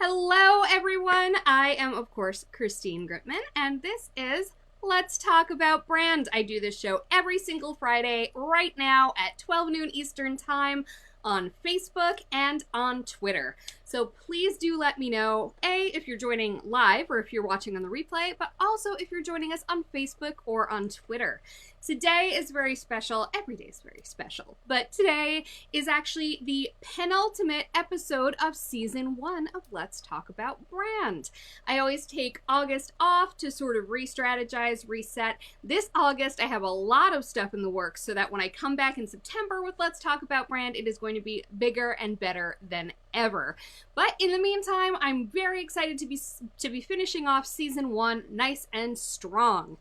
Hello, everyone. I am, of course, Christine Gritmon, and this is Let's Talk About Brand. I do this show every single Friday right now at 12 noon Eastern Time on Facebook and on Twitter. So please do let me know, A, if you're joining live or if you're watching on the replay, but also if you're joining us on Facebook or on Twitter. Today is very special. Every day is very special. But today is actually the penultimate episode of season 1 of Let's Talk About Brand. I always take August off to sort of re-strategize, reset. This August, I have a lot of stuff in the works so that when I come back in September with Let's Talk About Brand, it is going to be bigger and better than ever. But in the meantime, I'm very excited to be finishing off season 1 nice and strong.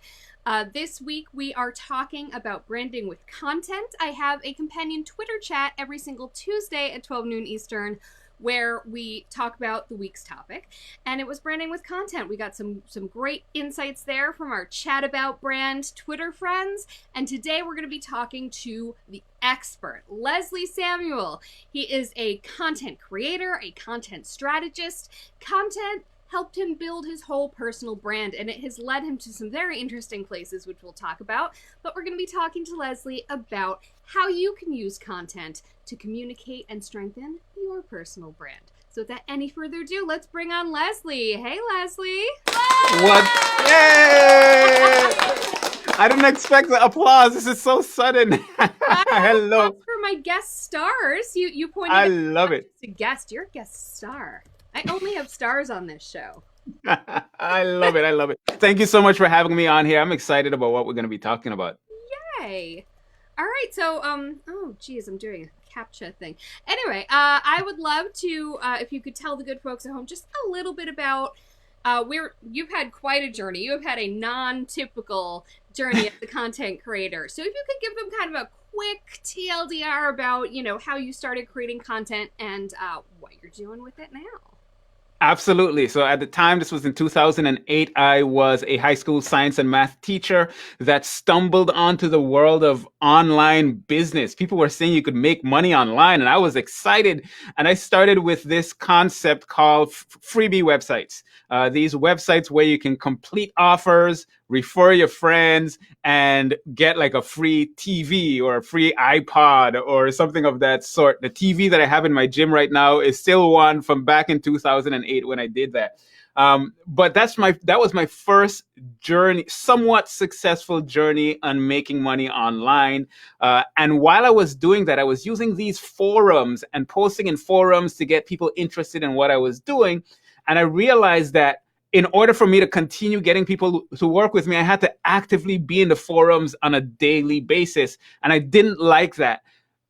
This week we are talking about branding with content. I have a companion Twitter chat every single Tuesday at 12 noon Eastern where we talk about the week's topic, and it was branding with content. We got some great insights there from our Chat About Brand Twitter friends, and today we're going to be talking to the expert, Leslie Samuel. He is a content creator, a content strategist. Content helped him build his whole personal brand, and it has led him to some very interesting places, which we'll talk about. But we're going to be talking to Leslie about how you can use content to communicate and strengthen your personal brand. So without any further ado, let's bring on Leslie. Hey, Leslie. What? Yay! I didn't expect the applause. This is so sudden. Hello. For my guest stars, you pointed I out love it. a guest. You're a guest star. I only have stars on this show. I love it. I love it. Thank you so much for having me on here. I'm excited about what we're going to be talking about. Yay. All right. So, oh, geez, I'm doing a CAPTCHA thing. Anyway, I would love to, if you could tell the good folks at home just a little bit about you've had quite a journey. You have had a non-typical journey as a content creator. So if you could give them kind of a quick TLDR about, how you started creating content and what you're doing with it now. Absolutely. So at the time, this was in 2008, I was a high school science and math teacher that stumbled onto the world of online business. People were saying you could make money online, and I was excited. And I started with this concept called freebie websites. These websites where you can complete offers, refer your friends, and get like a free TV or a free iPod or something of that sort. The TV that I have in my gym right now is still one from back in 2008 when I did that. But that was my first journey, somewhat successful journey on making money online. And while I was doing that, I was using these forums and posting in forums to get people interested in what I was doing. And I realized that in order for me to continue getting people to work with me, I had to actively be in the forums on a daily basis. And I didn't like that.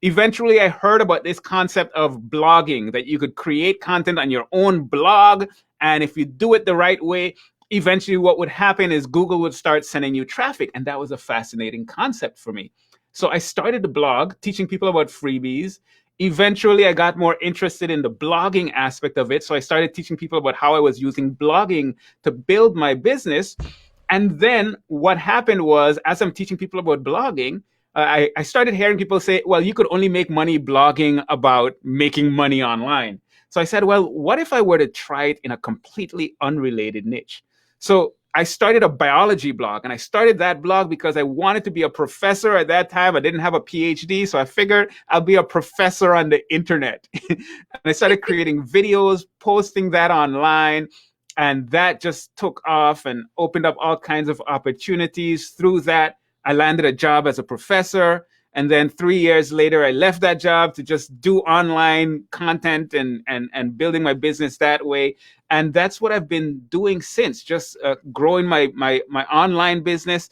Eventually, I heard about this concept of blogging, that you could create content on your own blog. And if you do it the right way, eventually what would happen is Google would start sending you traffic. And that was a fascinating concept for me. So I started the blog teaching people about freebies. Eventually, I got more interested in the blogging aspect of it. So I started teaching people about how I was using blogging to build my business. And then what happened was, as I'm teaching people about blogging, I started hearing people say, well, you could only make money blogging about making money online. So I said, well, what if I were to try it in a completely unrelated niche? So I started a biology blog, and I started that blog because I wanted to be a professor at that time. I didn't have a PhD, so I figured I'll be a professor on the internet. And I started creating videos, posting that online, and that just took off and opened up all kinds of opportunities. Through that, I landed a job as a professor. And then 3 years later, I left that job to just do online content and building my business that way. And that's what I've been doing since, just growing my online business,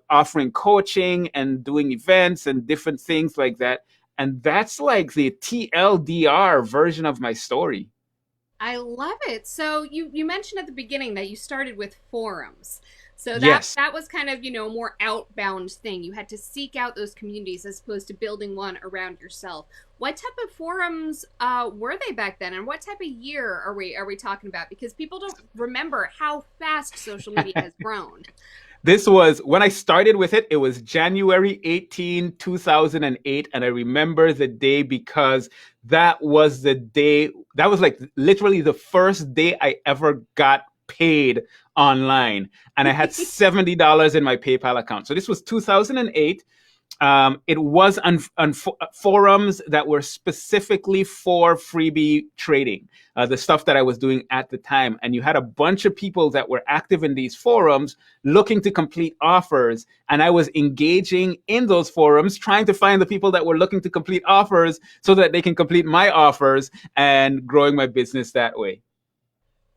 offering coaching and doing events and different things like that. And that's like the TLDR version of my story. I love it. So you mentioned at the beginning that you started with forums. So Yes. that was kind of, a more outbound thing. You had to seek out those communities as opposed to building one around yourself. What type of forums were they back then, and what type of year are we talking about? Because people don't remember how fast social media has grown. This was when I started with it. It was January 18, 2008. And I remember the day because that was the day, that was like literally the first day I ever got paid online. And I had $70 in my PayPal account. So this was 2008. It was on forums that were specifically for freebie trading, the stuff that I was doing at the time. And you had a bunch of people that were active in these forums looking to complete offers. And I was engaging in those forums, trying to find the people that were looking to complete offers so that they can complete my offers and growing my business that way.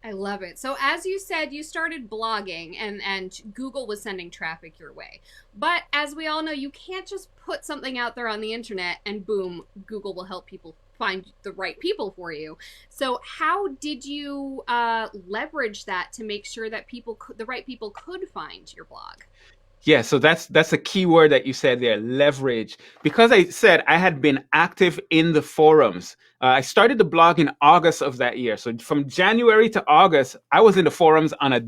I love it. So as you said, you started blogging and Google was sending traffic your way. But as we all know, you can't just put something out there on the internet and boom, Google will help people find the right people for you. So how did you leverage that to make sure that the right people could find your blog? Yeah, so that's a key word that you said there, leverage. Because I said I had been active in the forums. I started the blog in August of that year. So from January to August, I was in the forums on a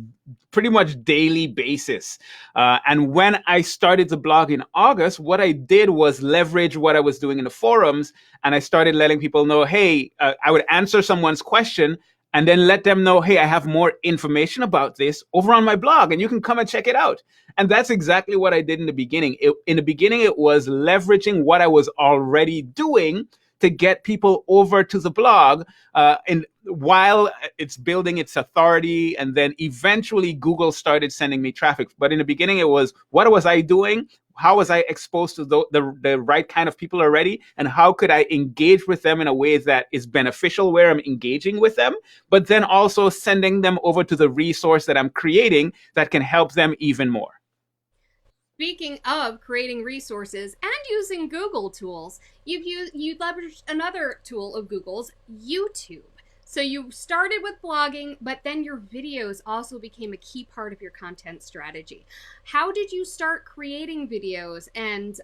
pretty much daily basis. And when I started the blog in August, what I did was leverage what I was doing in the forums, and I started letting people know, hey, I would answer someone's question and then let them know, hey, I have more information about this over on my blog and you can come and check it out. And that's exactly what I did in the beginning. In the beginning, it was leveraging what I was already doing to get people over to the blog, and while it's building its authority. And then eventually Google started sending me traffic. But in the beginning, it was, what was I doing? How was I exposed to the right kind of people already? And how could I engage with them in a way that is beneficial where I'm engaging with them, but then also sending them over to the resource that I'm creating that can help them even more. Speaking of creating resources and using Google tools, you leveraged another tool of Google's, YouTube. So you started with blogging, but then your videos also became a key part of your content strategy. How did you start creating videos, and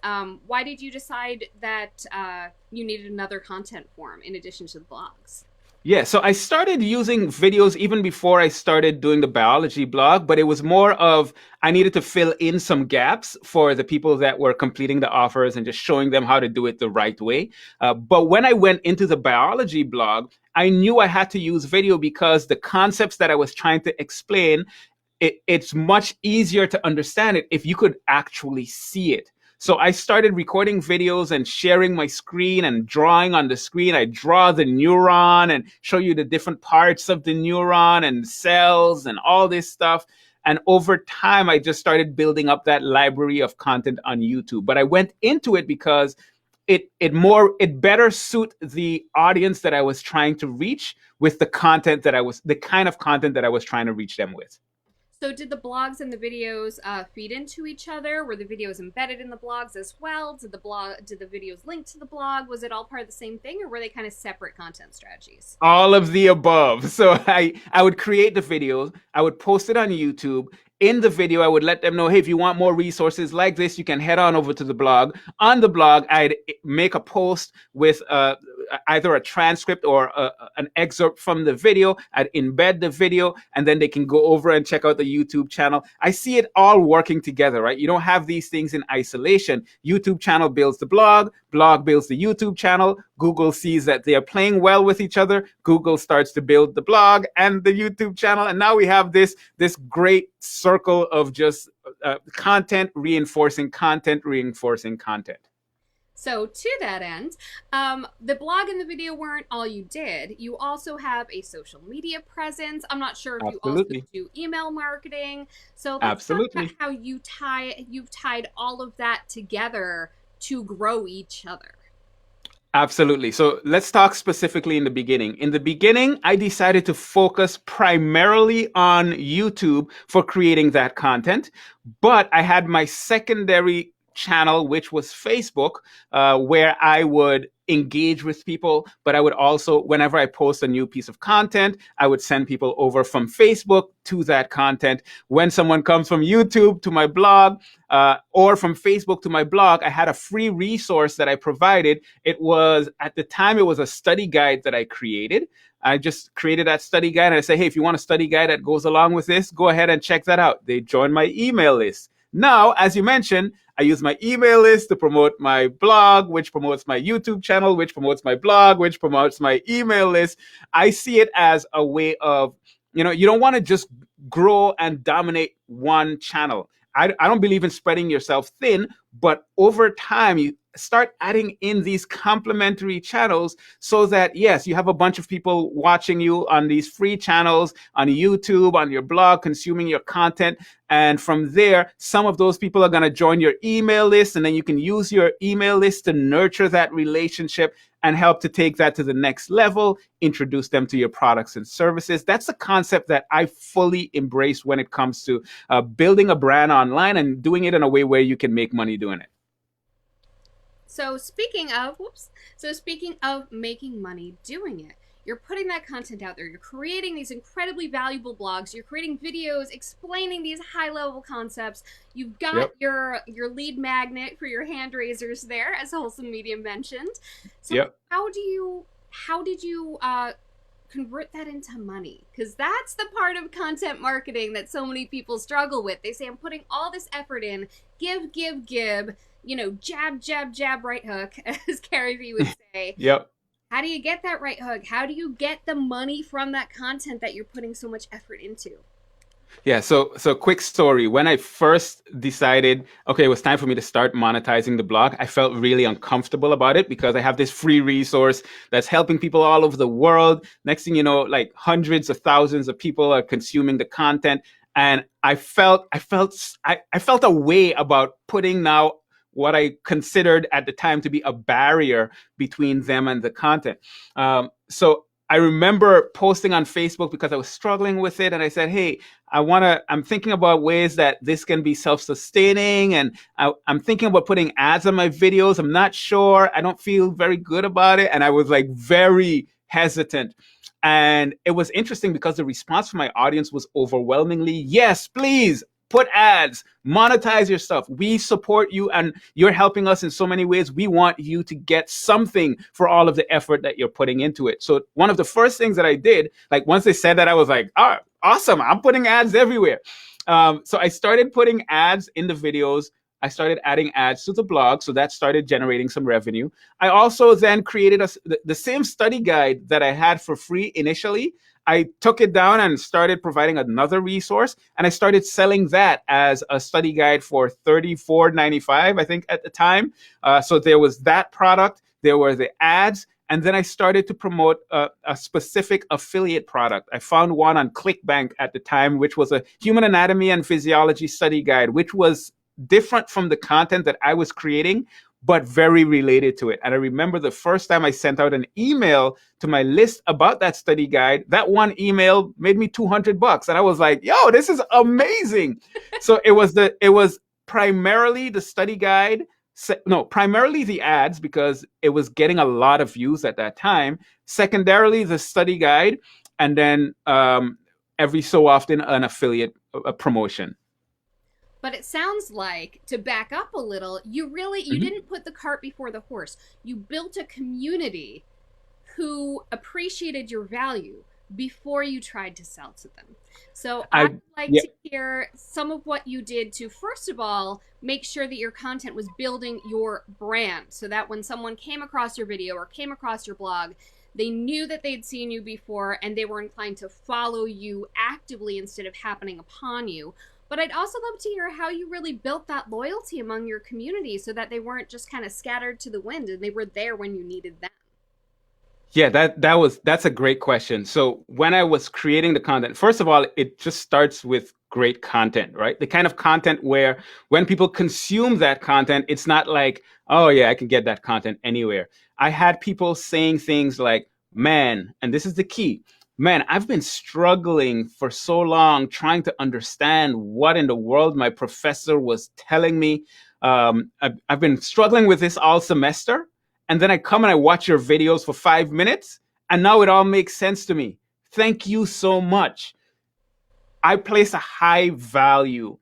why did you decide that you needed another content form in addition to the blogs? Yeah, so I started using videos even before I started doing the biology blog, but it was more of I needed to fill in some gaps for the people that were completing the offers and just showing them how to do it the right way. But when I went into the biology blog, I knew I had to use video because the concepts that I was trying to explain, it's much easier to understand it if you could actually see it. So I started recording videos and sharing my screen and drawing on the screen. I draw the neuron and show you the different parts of the neuron and cells and all this stuff. And over time, I just started building up that library of content on YouTube. But I went into it because it better suit the audience that I was trying to reach with the kind of content that I was trying to reach them with. So did the blogs and the videos feed into each other? Were the videos embedded in the blogs as well? Did the videos link to the blog? Was it all part of the same thing, or were they kind of separate content strategies? All of the above. So I would create the videos, I would post it on YouTube. In the video, I would let them know, hey, if you want more resources like this, you can head on over to the blog. On the blog, I'd make a post with either a transcript or an excerpt from the video. I'd embed the video, and then they can go over and check out the YouTube channel. I see it all working together, right? You don't have these things in isolation. YouTube channel builds the blog, blog builds the YouTube channel. Google sees that they are playing well with each other. Google starts to build the blog and the YouTube channel. And now we have this great circle of just content reinforcing content, reinforcing content. So to that end, the blog and the video weren't all you did. You also have a social media presence. I'm not sure if you also Absolutely. do email marketing. So let's talk about Absolutely. how you've tied all of that together to grow each other. Absolutely. So let's talk specifically in the beginning. In the beginning, I decided to focus primarily on YouTube for creating that content, but I had my secondary channel, which was Facebook, where I would engage with people, but I would also, whenever I post a new piece of content, I would send people over from Facebook to that content. When someone comes from YouTube to my blog, or from Facebook to my blog, I had a free resource that I provided. It was, at the time, it was a study guide that I created. I just created that study guide and I say, hey, if you want a study guide that goes along with this, go ahead and check that out. They join my email list. Now, as you mentioned, I use my email list to promote my blog, which promotes my YouTube channel, which promotes my blog, which promotes my email list. I see it as a way of, you don't want to just grow and dominate one channel. I don't believe in spreading yourself thin, but over time, you start adding in these complementary channels so that, yes, you have a bunch of people watching you on these free channels, on YouTube, on your blog, consuming your content. And from there, some of those people are going to join your email list, and then you can use your email list to nurture that relationship and help to take that to the next level, introduce them to your products and services. That's a concept that I fully embrace when it comes to building a brand online and doing it in a way where you can make money doing it. So speaking of making money doing it, you're putting that content out there. You're creating these incredibly valuable blogs. You're creating videos explaining these high-level concepts. You've got your lead magnet for your hand raisers there, as Wholesome Media mentioned. So how did you convert that into money? Because that's the part of content marketing that so many people struggle with. They say, I'm putting all this effort in, give, jab, jab, jab, right hook, as Gary Vee would say. How do you get that right hook? How do you get the money from that content that you're putting so much effort into? Yeah, so quick story. When I first decided, okay, it was time for me to start monetizing the blog, I felt really uncomfortable about it because I have this free resource that's helping people all over the world. Next thing you know, like hundreds of thousands of people are consuming the content. And I felt a way about putting now what I considered at the time to be a barrier between them and the content. So I remember posting on Facebook because I was struggling with it. And I said, hey, I'm thinking about ways that this can be self-sustaining. And I'm thinking about putting ads on my videos. I'm not sure. I don't feel very good about it. And I was like very hesitant. And it was interesting because the response from my audience was overwhelmingly, yes, please. Put ads, monetize your stuff. We support you and you're helping us in so many ways. We want you to get something for all of the effort that you're putting into it. So one of the first things that I did, like once they said that, I was like, oh, awesome. I'm putting ads everywhere. So I started putting ads in the videos. I started adding ads to the blog. So that started generating some revenue. I also then created the same study guide that I had for free initially. I took it down and started providing another resource, and I started selling that as a study guide for $34.95, I think, at the time. So there was that product, there were the ads, and then I started to promote a specific affiliate product. I found one on ClickBank at the time, which was a human anatomy and physiology study guide, which was different from the content that I was creating, but very related to it. And I remember the first time I sent out an email to my list about that study guide, that one email made me $200. And I was like, yo, this is amazing. So it was primarily the study guide. Primarily the ads, because it was getting a lot of views at that time. Secondarily, the study guide. And then every so often an affiliate promotion. But it sounds like, to back up a little, you didn't put the cart before the horse. You built a community who appreciated your value before you tried to sell to them. So I'd like to hear some of what you did to, first of all, make sure that your content was building your brand, so that when someone came across your video or came across your blog, they knew that they'd seen you before and they were inclined to follow you actively instead of happening upon you. But I'd also love to hear how you really built that loyalty among your community so that they weren't just kind of scattered to the wind and they were there when you needed them. Yeah, that's a great question. So when I was creating the content, first of all, it just starts with great content, right? The kind of content where when people consume that content, it's not like, oh yeah, I can get that content anywhere. I had people saying things like, man, and this is the key, man, I've been struggling for so long trying to understand what in the world my professor was telling me. I've been struggling with this all semester. and then I come and I watch your videos for 5 minutes, and now it all makes sense to me. Thank you so much. I place a high value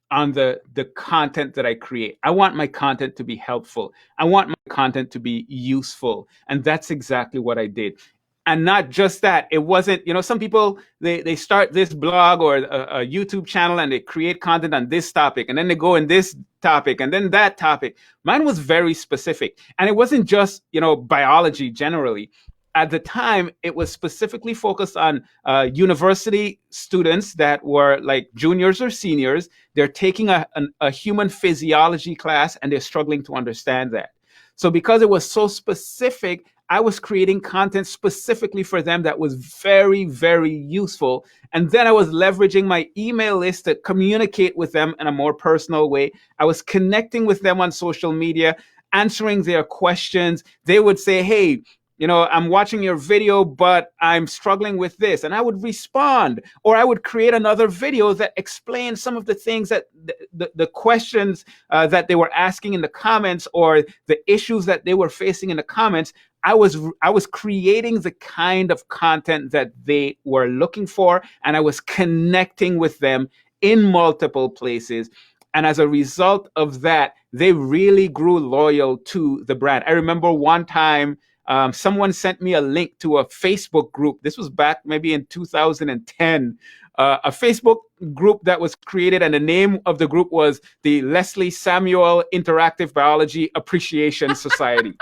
on the content that I create. I want my content to be helpful. I want my content to be useful. And that's exactly what I did. And not just that, it wasn't, some people, they start this blog or a YouTube channel and they create content on this topic, and then they go in this topic and then that topic. Mine was very specific. And it wasn't just, biology generally. At the time, it was specifically focused on university students that were like juniors or seniors. They're taking a human physiology class and they're struggling to understand that. So because it was so specific, I was creating content specifically for them that was very, very useful. And then I was leveraging my email list to communicate with them in a more personal way. I was connecting with them on social media, answering their questions. They would say, hey, I'm watching your video, but I'm struggling with this. And I would respond, or I would create another video that explained some of the things that the questions that they were asking in the comments, or the issues that they were facing in the comments. I was creating the kind of content that they were looking for, and I was connecting with them in multiple places. And as a result of that, they really grew loyal to the brand. I remember one time, someone sent me a link to a Facebook group. This was back maybe in 2010, a Facebook group that was created, and the name of the group was the Leslie Samuel Interactive Biology Appreciation Society.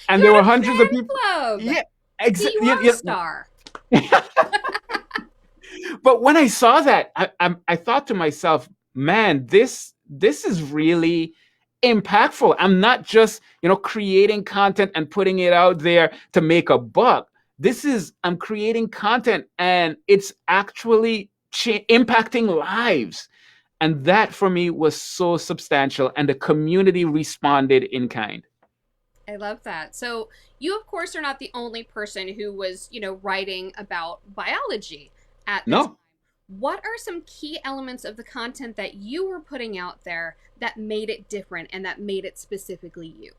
And there were hundreds of people. Club. Yeah, exactly. Yeah. Star. But when I saw that, I thought to myself, man, this is really impactful. I'm not just, creating content and putting it out there to make a buck. I'm creating content and it's actually impacting lives. And that for me was so substantial, and the community responded in kind. I love that. So you, of course, are not the only person who was, writing about biology at this time. What are some key elements of the content that you were putting out there that made it different and that made it specifically you?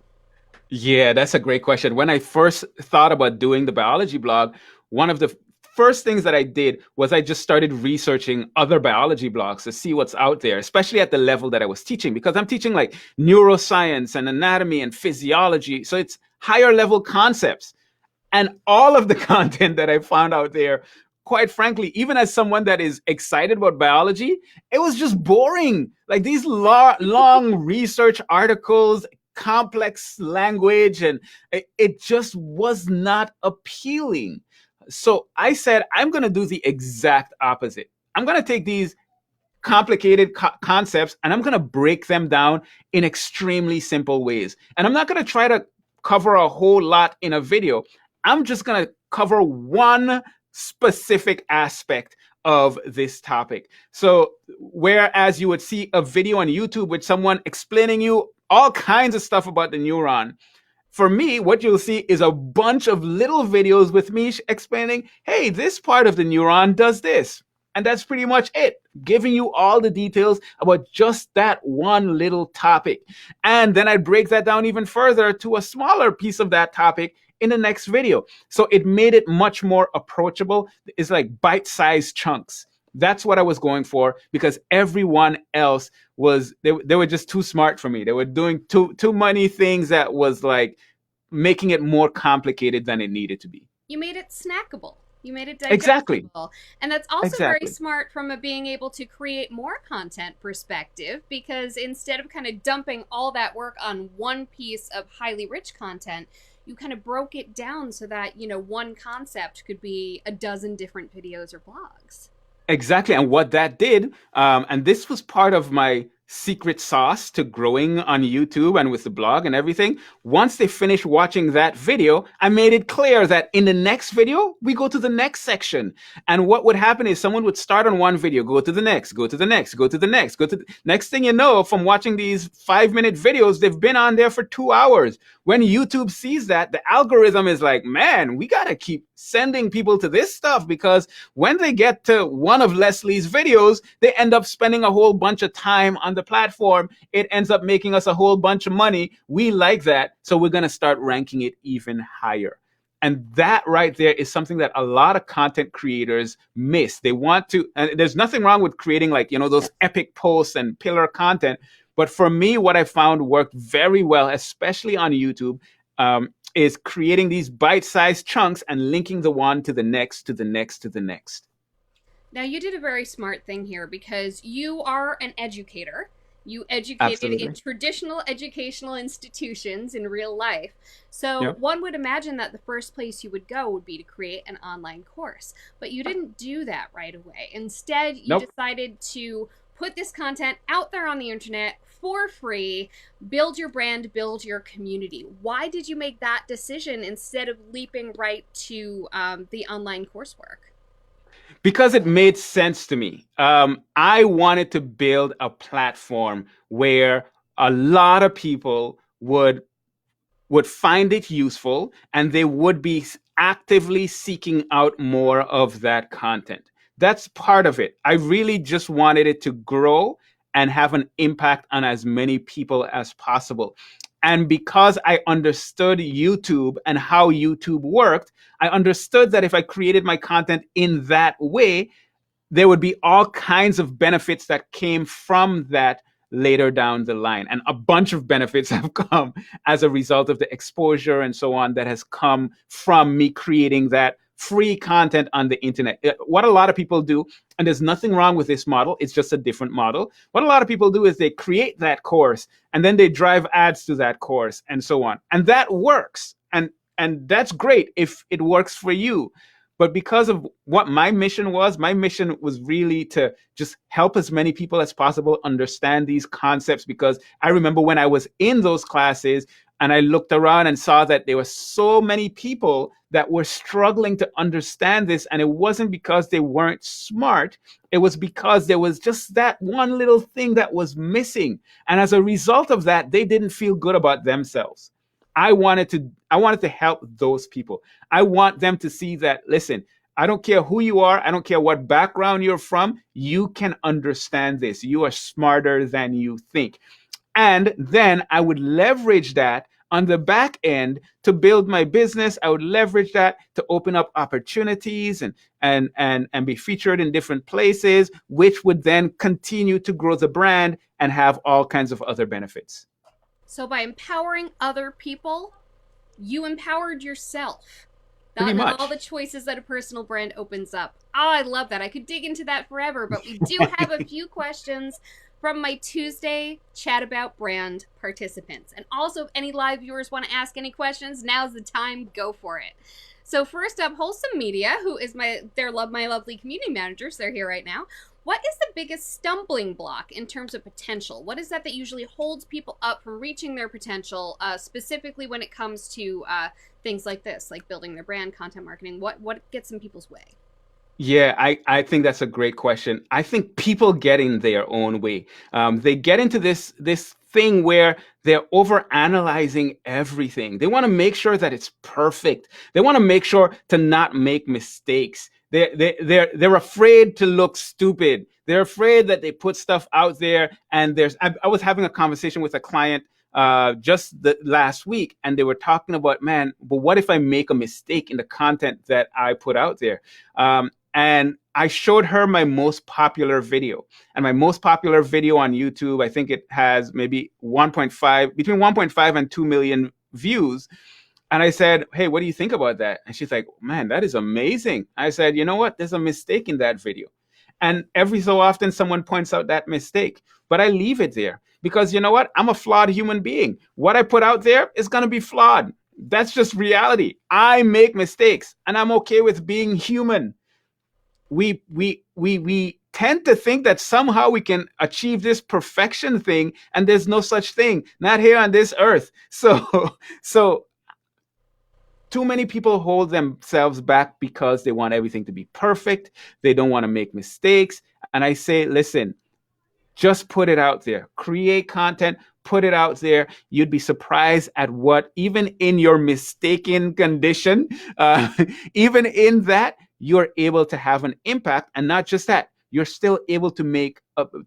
Yeah, that's a great question. When I first thought about doing the biology blog, one of the first things that I did was I just started researching other biology blogs to see what's out there, especially at the level that I was teaching, because I'm teaching like neuroscience and anatomy and physiology. So it's higher level concepts. And all of the content that I found out there, quite frankly, even as someone that is excited about biology, it was just boring. Like these long research articles, complex language, and it just was not appealing. So I said, I'm going to do the exact opposite. I'm going to take these complicated concepts and I'm going to break them down in extremely simple ways. And I'm not going to try to cover a whole lot in a video. I'm just going to cover one specific aspect of this topic. So whereas you would see a video on YouTube with someone explaining you all kinds of stuff about the neuron, for me, what you'll see is a bunch of little videos with me explaining, hey, this part of the neuron does this. And that's pretty much it, giving you all the details about just that one little topic. And then I break that down even further to a smaller piece of that topic in the next video. So it made it much more approachable. It's like bite-sized chunks. That's what I was going for, because everyone else was, they were just too smart for me. They were doing too many things that was like making it more complicated than it needed to be. You made it snackable. You made it digestible. Exactly. And that's also very smart from a being able to create more content perspective, because instead of kind of dumping all that work on one piece of highly rich content, you kind of broke it down so that, one concept could be a dozen different videos or blogs. Exactly. And what that did, and this was part of my secret sauce to growing on YouTube and with the blog and everything. Once they finished watching that video, I made it clear that in the next video, we go to the next section. And what would happen is someone would start on one video, go to the next, go to the next, go to the next, go to the next thing you know, from watching these 5-minute videos, they've been on there for 2 hours. When YouTube sees that, the algorithm is like, man, we got to keep sending people to this stuff, because when they get to one of Leslie's videos, they end up spending a whole bunch of time on the the platform, it ends up making us a whole bunch of money. We like that. So we're going to start ranking it even higher. And that right there is something that a lot of content creators miss. They want to, and there's nothing wrong with creating like, those epic posts and pillar content. But for me, what I found worked very well, especially on YouTube, is creating these bite-sized chunks and linking the one to the next, to the next, to the next. Now, you did a very smart thing here because you are an educator. You educated in Absolutely. traditional educational institutions in real life. So, Yep. one would imagine that the first place you would go would be to create an online course. But you didn't do that right away. Instead, you Nope. decided to put this content out there on the internet for free, build your brand, build your community. Why did you make that decision instead of leaping right to the online coursework? Because it made sense to me. I wanted to build a platform where a lot of people would find it useful and they would be actively seeking out more of that content. That's part of it. I really just wanted it to grow and have an impact on as many people as possible. And because I understood YouTube and how YouTube worked, I understood that if I created my content in that way, there would be all kinds of benefits that came from that later down the line. And a bunch of benefits have come as a result of the exposure and so on that has come from me creating that free content on the internet. What a lot of people do, and there's nothing wrong with this model, it's just a different model. What a lot of people do is they create that course and then they drive ads to that course and so on. And that works. And that's great if it works for you. But because of what my mission was really to just help as many people as possible understand these concepts. Because I remember when I was in those classes and I looked around and saw that there were so many people that were struggling to understand this. And it wasn't because they weren't smart. It was because there was just that one little thing that was missing. And as a result of that, they didn't feel good about themselves. I wanted to help those people. I want them to see that, listen, I don't care who you are, I don't care what background you're from, you can understand this. You are smarter than you think. And then I would leverage that on the back end to build my business. I would leverage that to open up opportunities and be featured in different places, which would then continue to grow the brand and have all kinds of other benefits. So, by empowering other people, you empowered yourself. Pretty And all much. the choices that a personal brand opens up. Oh, I love that. I could dig into that forever, but we do have a few questions from my Tuesday Chat About Brand participants. And also, if any live viewers want to ask any questions, now's the time. Go for it. So first up, Wholesome Media, who is my lovely community managers. They're here right now. What is the biggest stumbling block in terms of potential? What is that usually holds people up from reaching their potential, specifically when it comes to things like this, like building their brand, content marketing? What gets in people's way? Yeah, I think that's a great question. I think people get in their own way. They get into this thing where they're over analyzing everything. They want to make sure that it's perfect. They want to make sure to not make mistakes. They're afraid to look stupid. They're afraid that they put stuff out there. And I was having a conversation with a client just the last week, and they were talking about, man, but what if I make a mistake in the content that I put out there? And I showed her my most popular video. And my most popular video on YouTube, I think it has maybe 1.5, between 1.5 and 2 million views. And I said, hey, what do you think about that? And she's like, man, that is amazing. I said, you know what? There's a mistake in that video. And every so often someone points out that mistake, but I leave it there because you know what? I'm a flawed human being. What I put out there is going to be flawed. That's just reality. I make mistakes and I'm okay with being human. We tend to think that somehow we can achieve this perfection thing, and there's no such thing, not here on this earth. So too many people hold themselves back because they want everything to be perfect. They don't want to make mistakes. And I say, listen, just put it out there. Create content, put it out there. You'd be surprised at what, even in your mistaken condition, uh, even in that, you're able to have an impact. And not just that, you're still able to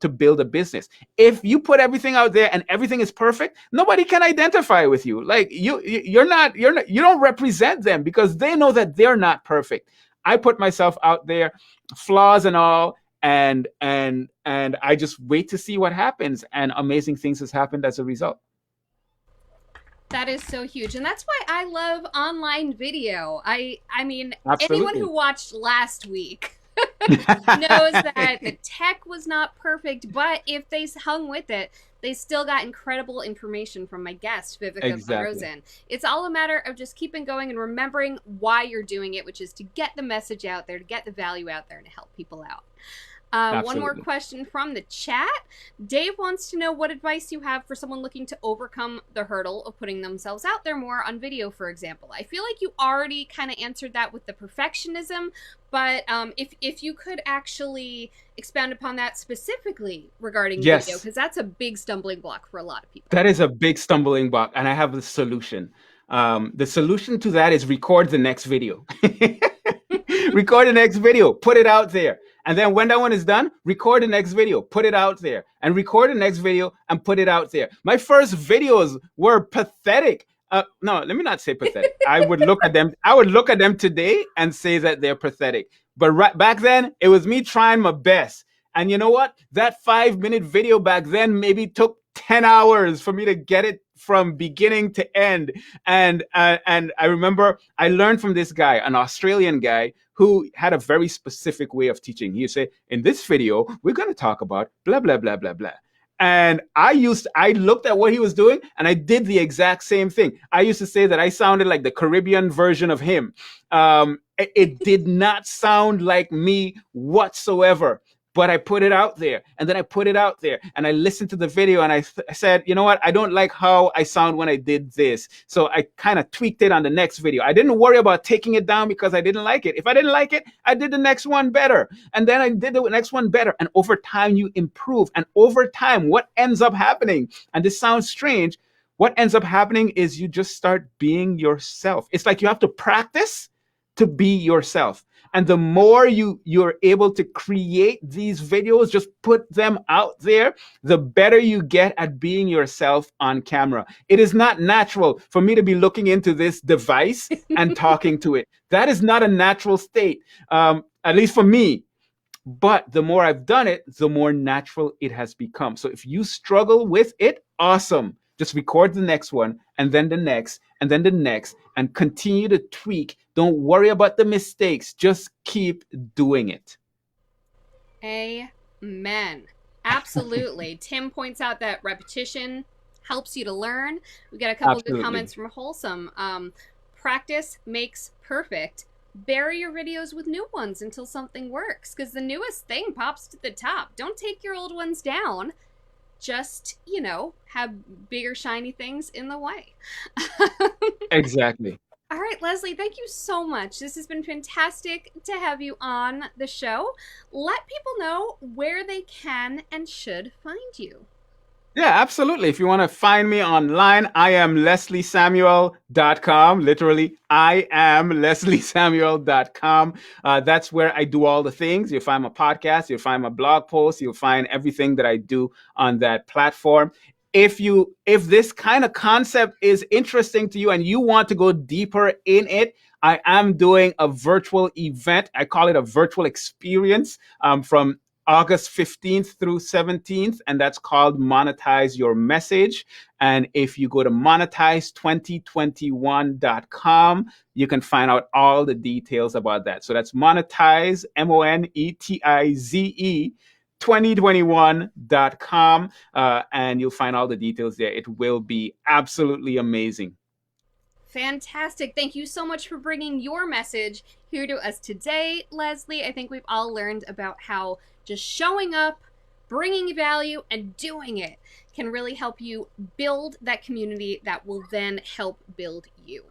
to build a business. If you put everything out there and everything is perfect, nobody can identify with you. Like you don't represent them because they know that they're not perfect. I put myself out there, flaws and all, and I just wait to see what happens, and amazing things has happened as a result. That is so huge. And that's why I love online video. I mean, anyone Absolutely. who watched last week knows that the tech was not perfect, but if they hung with it, they still got incredible information from my guest, Vivica von Exactly. Rosen. It's all a matter of just keeping going and remembering why you're doing it, which is to get the message out there, to get the value out there, and to help people out. One more Absolutely. question from the chat. Dave wants to know what advice you have for someone looking to overcome the hurdle of putting themselves out there more on video, for example. I feel like you already kind of answered that with the perfectionism, but if you could actually expound upon that specifically regarding video, Yes, because that's a big stumbling block for a lot of people. that is a big stumbling block, and I have the solution. The solution to that is record the next video. Record the next video, put it out there. And then when that one is done, record the next video, put it out there, and record the next video and put it out there. My first videos were pathetic. No, let me not say pathetic. I would look at them. I would look at them today and say that they're pathetic. But right back then, it was me trying my best. And you know what? That 5 minute video back then maybe took 10 hours for me to get it from beginning to end. And I remember I learned from this guy, an Australian guy, who had a very specific way of teaching. He'd say, in this video, we're going to talk about blah, blah, blah, blah, blah. And I looked at what he was doing and I did the exact same thing. I used to say that I sounded like the Caribbean version of him. It did not sound like me whatsoever. But I put it out there, and then I put it out there, and I listened to the video, and I said, you know what? I don't like how I sound when I did this. So I kind of tweaked it on the next video. I didn't worry about taking it down because I didn't like it. If I didn't like it, I did the next one better. And then I did the next one better. And over time, you improve. And over time, what ends up happening, and this sounds strange, what ends up happening is you just start being yourself. It's like you have to practice to be yourself. And the more you're able to create these videos, just put them out there, the better you get at being yourself on camera. It is not natural for me to be looking into this device and talking to it. That is not a natural state, at least for me. But the more I've done it, the more natural it has become. So if you struggle with it, awesome. Just record the next one and then the next and then the next and continue to tweak. Don't worry about the mistakes. Just keep doing it. Amen. Absolutely. Tim points out that repetition helps you to learn. We got a couple of good Absolutely. comments from Wholesome. Practice makes perfect. Bury your videos with new ones until something works, because the newest thing pops to the top. Don't take your old ones down. Just, have bigger, shiny things in the way. Exactly. All right, Leslie, thank you so much. This has been fantastic to have you on the show. Let people know where they can and should find you. Yeah, absolutely. If you want to find me online, I am lesliesamuel.com. Literally, I am lesliesamuel.com. That's where I do all the things. You'll find my podcast, you'll find my blog posts, you'll find everything that I do on that platform. If this kind of concept is interesting to you and you want to go deeper in it, I am doing a virtual event. I call it a virtual experience from August 15th through 17th, and that's called Monetize Your Message. And if you go to monetize2021.com, you can find out all the details about that. So that's monetize, monetize 2021.com, and you'll find all the details there. It will be absolutely amazing. Fantastic. Thank you so much for bringing your message here to us today, Leslie. I think we've all learned about how just showing up, bringing value, and doing it can really help you build that community that will then help build you.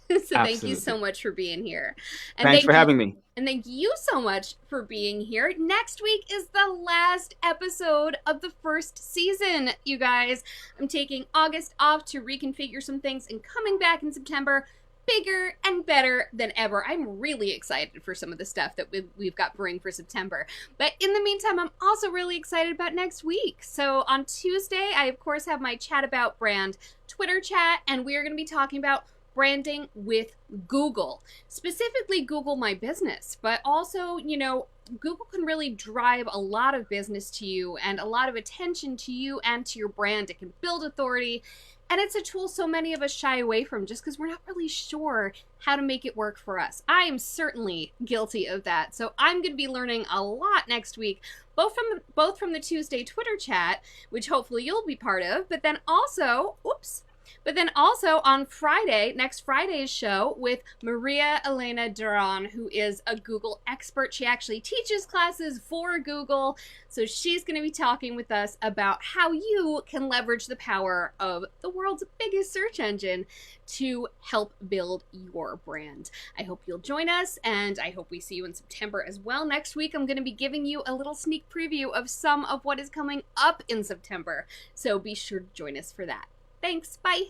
So thank you so much for being here. And Thanks for having me. And thank you so much for being here. Next week is the last episode of the first season, you guys. I'm taking August off to reconfigure some things and coming back in September bigger and better than ever. I'm really excited for some of the stuff that we've got brewing for September. But in the meantime, I'm also really excited about next week. So on Tuesday, I of course have my Chat About Brand Twitter chat, and we are going to be talking about branding with Google, specifically Google My Business, but also, Google can really drive a lot of business to you and a lot of attention to you and to your brand. It can build authority, and it's a tool so many of us shy away from just because we're not really sure how to make it work for us. I am certainly guilty of that. So I'm going to be learning a lot next week, both from the Tuesday Twitter chat, which hopefully you'll be part of, but then also on Friday, next Friday's show with Maria Elena Duran, who is a Google expert. She actually teaches classes for Google. So she's going to be talking with us about how you can leverage the power of the world's biggest search engine to help build your brand. I hope you'll join us, and I hope we see you in September as well. Next week, I'm going to be giving you a little sneak preview of some of what is coming up in September. So be sure to join us for that. Thanks. Bye.